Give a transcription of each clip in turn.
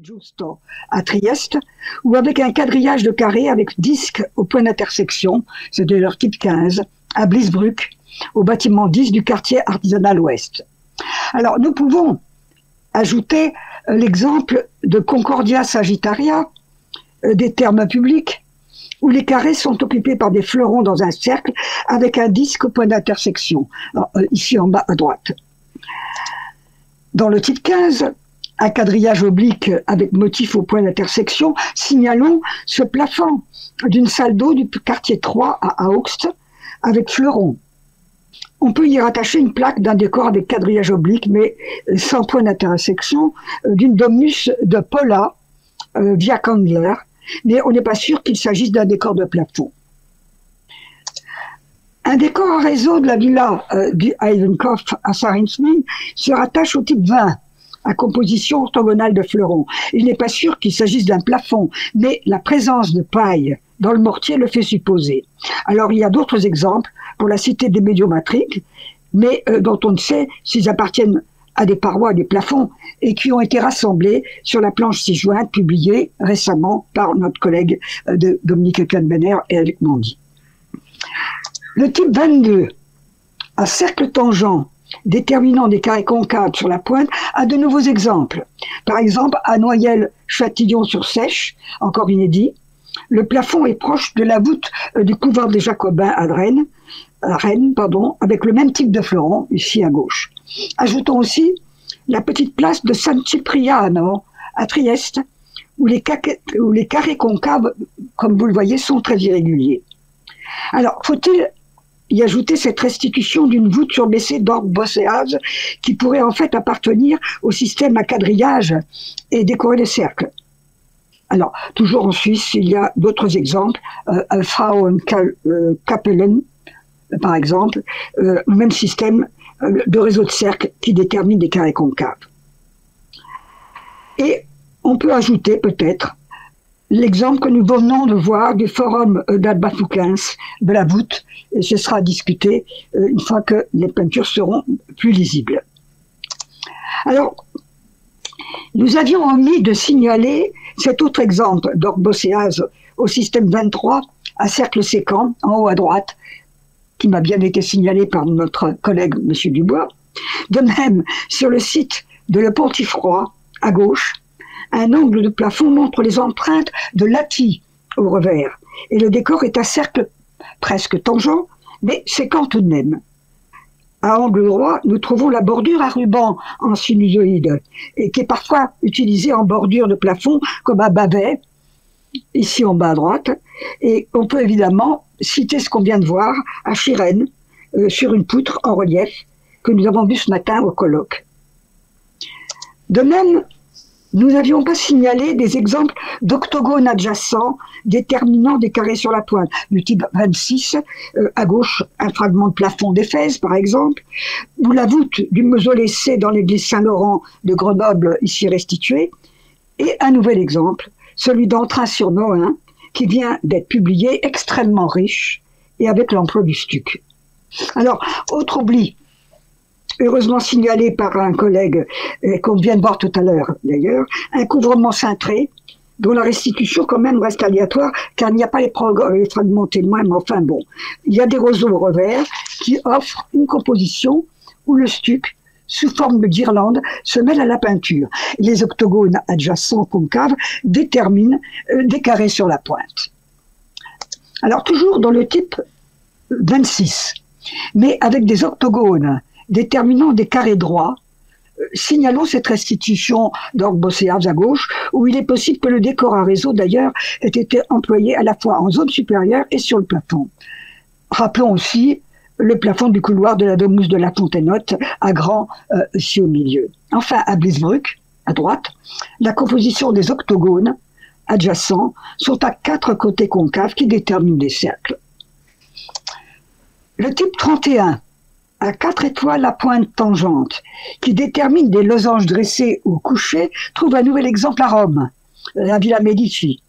Giusto à Trieste, ou avec un quadrillage de carrés avec disque au point d'intersection, c'est de leur type 15, à Blisbruck, au bâtiment 10 du quartier artisanal ouest. Alors, nous pouvons ajouter l'exemple de Concordia Sagittaria, des thermes publics, où les carrés sont occupés par des fleurons dans un cercle avec un disque au point d'intersection, ici en bas à droite. Dans le type 15, un quadrillage oblique avec motif au point d'intersection, signalons ce plafond d'une salle d'eau du quartier 3 à Augst avec fleurons. On peut y rattacher une plaque d'un décor avec quadrillage oblique, mais sans point d'intersection, d'une domus de Paula via Kandler, mais on n'est pas sûr qu'il s'agisse d'un décor de plafond. Un décor à réseau de la villa du Ivenkopf à Sarinsming se rattache au type 20, à composition orthogonale de fleurons. Il n'est pas sûr qu'il s'agisse d'un plafond, mais la présence de paille dans le mortier le fait supposer. Alors il y a d'autres exemples pour la cité des médiomatriques, mais dont on ne sait s'ils appartiennent à des parois, à des plafonds, et qui ont été rassemblés sur la planche ci-jointe publiée récemment par notre collègue Dominique Kahn-Benner et Eric Mandy. Le type 22, à cercle tangent, déterminant des carrés concaves sur la pointe, a de nouveaux exemples. Par exemple, à Noyelles-Châtillon-sur-Seiche, encore inédit, le plafond est proche de la voûte du couvent des Jacobins à Rennes, avec le même type de fleuron, ici à gauche. Ajoutons aussi la petite place de San Cipriano à Trieste, où les carrés concaves, comme vous le voyez, sont très irréguliers. Alors, faut-il y ajouter cette restitution d'une voûte surbaissée d'orgue bosséage qui pourrait en fait appartenir au système à quadrillage et décorer les cercles. Alors, toujours en Suisse, il y a d'autres exemples, Frauenkapellen, par exemple, le même système de réseau de cercles qui détermine des carrés concaves. Et on peut ajouter peut-être l'exemple que nous venons de voir du forum d'Albafouquens, de la voûte, et ce sera discuté une fois que les peintures seront plus lisibles. Alors, nous avions omis de signaler cet autre exemple d'orgue-bosséase au système 23 à cercle séquent, en haut à droite, qui m'a bien été signalé par notre collègue M. Dubois. De même, sur le site de Le Pontifroy, à gauche, un angle de plafond montre les empreintes de Lati au revers. Et le décor est un cercle presque tangent, mais séquent tout de même. À angle droit, nous trouvons la bordure à ruban en sinusoïde, et qui est parfois utilisée en bordure de plafond, comme à Bavet, ici en bas à droite. Et on peut évidemment citer ce qu'on vient de voir à Chirène, sur une poutre en relief, que nous avons vu ce matin au colloque. De même, nous n'avions pas signalé des exemples d'octogones adjacents déterminant des carrés sur la pointe, du type 26, à gauche un fragment de plafond d'Éphèse par exemple, ou la voûte du mausolée C dans l'église Saint-Laurent de Grenoble ici restituée, et un nouvel exemple, celui d'Entrain-sur-Nohain, qui vient d'être publié, extrêmement riche, et avec l'emploi du stuc. Alors, autre oubli, heureusement signalé par un collègue qu'on vient de voir tout à l'heure d'ailleurs, un couvrement cintré dont la restitution quand même reste aléatoire car il n'y a pas les fragments témoins, mais enfin bon, il y a des roseaux au revers qui offrent une composition où le stuc sous forme de guirlande se mêle à la peinture. Les octogones adjacents concaves déterminent des carrés sur la pointe. Alors toujours dans le type 26, mais avec des octogones déterminant des carrés droits, signalons cette restitution d'orgue-bosséage à gauche, où il est possible que le décor à réseau, d'ailleurs, ait été employé à la fois en zone supérieure et sur le plafond. Rappelons aussi le plafond du couloir de la domus de la Fontainotte, à grand, ici au milieu. Enfin, à Blisbruck, à droite, la composition des octogones adjacents sont à 4 côtés concaves qui déterminent des cercles. Le type 31, à 4 étoiles à pointe tangente, qui détermine des losanges dressés ou couchés, trouve un nouvel exemple à Rome, la Villa Medici.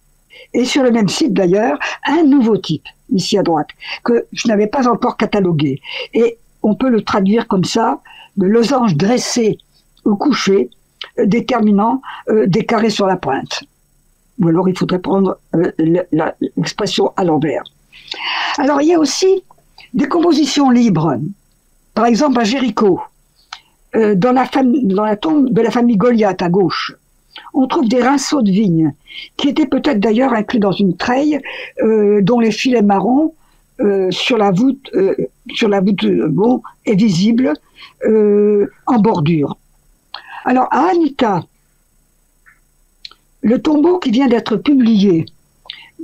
Et sur le même site d'ailleurs, un nouveau type, ici à droite, que je n'avais pas encore catalogué. Et on peut le traduire comme ça, de losange dressé ou couché, déterminant des carrés sur la pointe. Ou alors il faudrait prendre l'expression à l'envers. Alors il y a aussi des compositions libres. Par exemple à Jéricho, dans la tombe de la famille Goliath à gauche, on trouve des rinceaux de vigne, qui étaient peut-être d'ailleurs inclus dans une treille dont les filets marrons sur la voûte bon, est visible en bordure. Alors à Anita, le tombeau qui vient d'être publié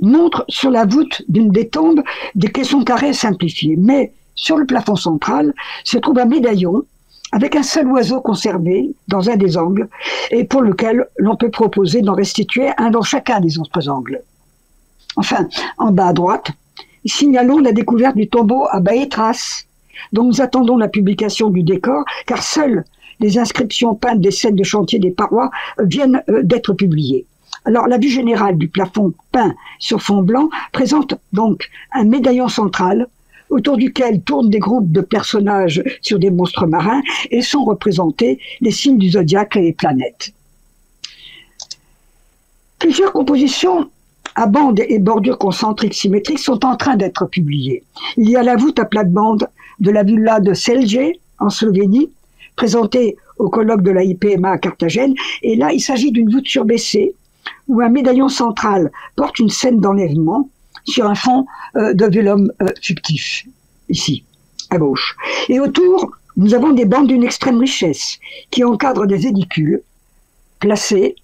montre sur la voûte d'une des tombes des caissons carrés simplifiés, mais sur le plafond central se trouve un médaillon avec un seul oiseau conservé dans un des angles et pour lequel l'on peut proposer d'en restituer un dans chacun des autres angles. Enfin, en bas à droite, signalons la découverte du tombeau à Baétras, dont nous attendons la publication du décor, car seules les inscriptions peintes des scènes de chantier des parois viennent d'être publiées. Alors, la vue générale du plafond peint sur fond blanc présente donc un médaillon central autour duquel tournent des groupes de personnages sur des monstres marins et sont représentés les signes du zodiaque et les planètes. Plusieurs compositions à bandes et bordures concentriques symétriques sont en train d'être publiées. Il y a la voûte à plate-bande de la villa de Celje, en Slovénie, présentée au colloque de la IPMA à Carthagène, et là il s'agit d'une voûte surbaissée où un médaillon central porte une scène d'enlèvement sur un fond de vélum fictif, ici, à gauche. Et autour, nous avons des bandes d'une extrême richesse qui encadrent des édicules placés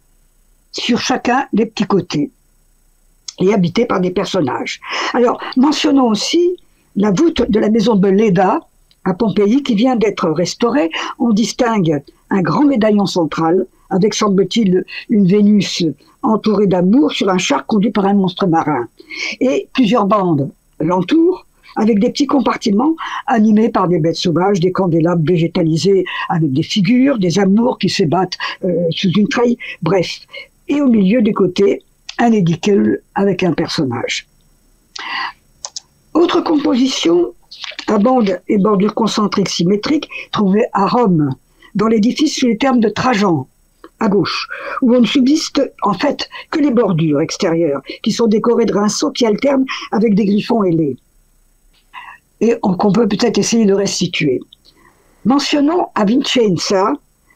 sur chacun des petits côtés et habités par des personnages. Alors, mentionnons aussi la voûte de la maison de Leda à Pompéi qui vient d'être restaurée. On distingue un grand médaillon central avec, semble-t-il, une Vénus entourée d'amour sur un char conduit par un monstre marin. Et plusieurs bandes l'entourent, avec des petits compartiments animés par des bêtes sauvages, des candélabres végétalisés avec des figures, des amours qui s'ébattent sous une treille, bref. Et au milieu des côtés, un édicule avec un personnage. Autre composition à bandes et bordures concentriques symétriques trouvée à Rome, dans l'édifice sous les termes de Trajan, à gauche, où on ne subsiste en fait que les bordures extérieures, qui sont décorées de rinceaux qui alternent avec des griffons ailés, et qu'on peut peut-être essayer de restituer. Mentionnons à Vicenza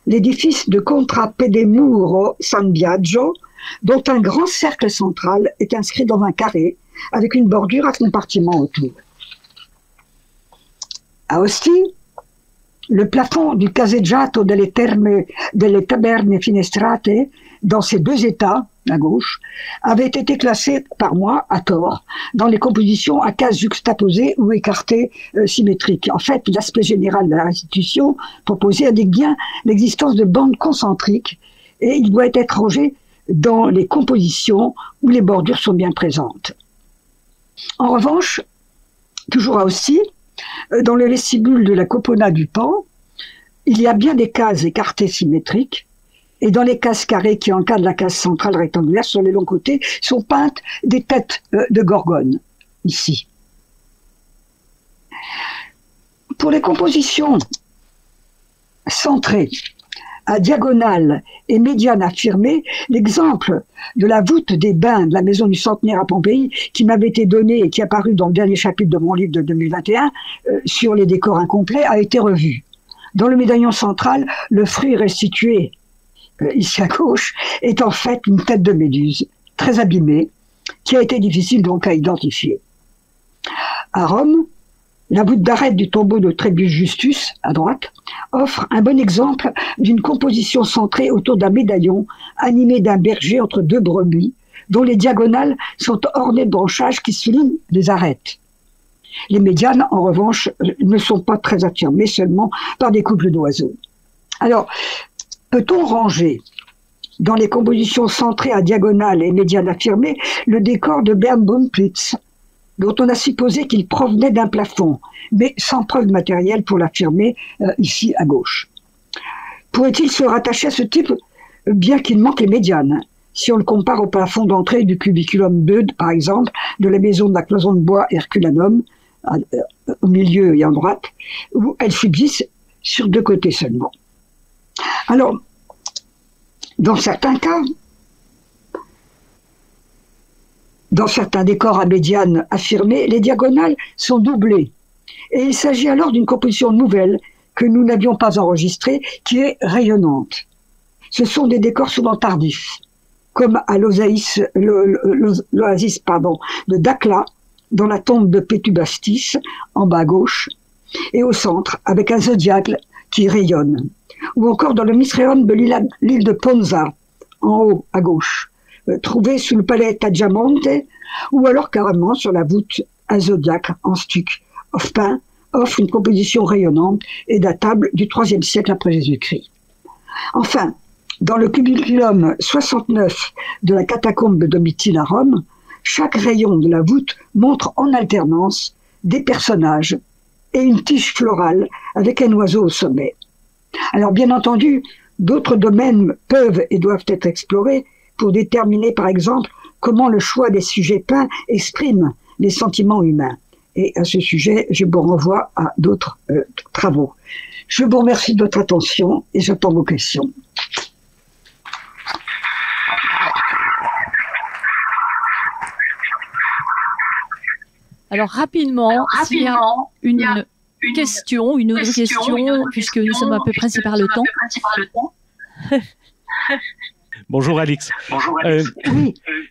l'édifice de Contrapedemuro San Biagio, dont un grand cercle central est inscrit dans un carré, avec une bordure à compartiment autour. À Ostie, le plafond du Caseggiato delle Taberne Finestrate, dans ses deux états, à gauche, avait été classé par moi, à tort, dans les compositions à cases juxtaposées ou écartées symétriques. En fait, l'aspect général de la restitution proposé indique bien l'existence de bandes concentriques et il doit être rangé dans les compositions où les bordures sont bien présentes. En revanche, toujours à Ostie, dans le vestibule de la Copona du Pan, il y a bien des cases écartées symétriques, et dans les cases carrées qui encadrent la case centrale rectangulaire sur les longs côtés sont peintes des têtes de gorgones, ici. Pour les compositions centrées, à diagonale et médiane affirmée, l'exemple de la voûte des bains de la maison du centenaire à Pompéi, qui m'avait été donné et qui est apparu dans le dernier chapitre de mon livre de 2021, sur les décors incomplets, a été revu. Dans le médaillon central, le fruit restitué, ici à gauche, est en fait une tête de méduse, très abîmée, qui a été difficile donc à identifier. À Rome, la voûte d'arête du tombeau de Trebus Justus, à droite, offre un bon exemple d'une composition centrée autour d'un médaillon animé d'un berger entre deux brebis, dont les diagonales sont ornées de branchages qui soulignent les arêtes. Les médianes, en revanche, ne sont pas très affirmées, seulement par des couples d'oiseaux. Alors, peut-on ranger dans les compositions centrées à diagonale et médiane affirmée le décor de Bernboomplitz, dont on a supposé qu'il provenait d'un plafond, mais sans preuve matérielle pour l'affirmer, ici à gauche. Pourrait-il se rattacher à ce type, bien qu'il manque les médianes, si on le compare au plafond d'entrée du cubiculum 2, par exemple, de la maison de la cloison de bois Herculanum, au milieu et en droite, où elles subsistent sur deux côtés seulement. Alors, Dans certains cas, dans certains décors à médiane affirmée, les diagonales sont doublées. Et il s'agit alors d'une composition nouvelle que nous n'avions pas enregistrée, qui est rayonnante. Ce sont des décors souvent tardifs, comme à l'oasis de Dakhla, dans la tombe de Pétubastis, en bas à gauche, et au centre, avec un zodiaque qui rayonne. Ou encore dans le Misraïon de l'île de Ponza, en haut à gauche, trouvé sous le palais Tadjamonte, ou alors carrément sur la voûte, un zodiaque en stuc peint offre une composition rayonnante et datable du IIIe siècle après Jésus-Christ. Enfin, dans le cubiculum 69 de la catacombe de Domitille à Rome, chaque rayon de la voûte montre en alternance des personnages et une tige florale avec un oiseau au sommet. Alors bien entendu, d'autres domaines peuvent et doivent être explorés pour déterminer par exemple comment le choix des sujets peints exprime les sentiments humains. Et à ce sujet, je vous renvoie à d'autres travaux. Je vous remercie de votre attention et j'attends vos questions. Alors rapidement, s'il y a une question, une autre question, puisque nous sommes à peu près par le temps. Bonjour Alix.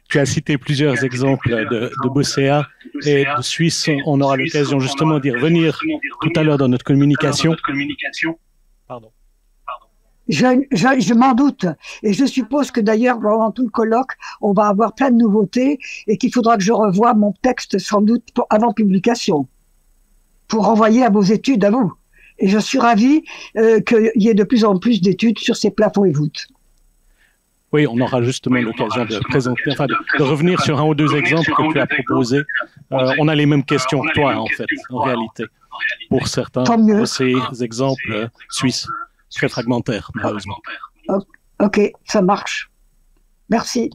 Tu as cité plusieurs exemples de Bosséa et de Suisse. On aura l'occasion justement d'y revenir tout à l'heure dans notre communication. Pardon. Je m'en doute. Et je suppose que d'ailleurs, pendant tout le colloque, on va avoir plein de nouveautés et qu'il faudra que je revoie mon texte sans doute avant publication pour renvoyer à vos études à vous. Et je suis ravie qu'il y ait de plus en plus d'études sur ces plafonds et voûtes. Oui, on aura justement l'occasion de présenter, de revenir sur un ou deux exemples que tu as proposés. On a les mêmes questions que toi, en fait, en réalité, pour certains de ces exemples suisses, très fragmentaires, malheureusement. Ok, ça marche. Merci.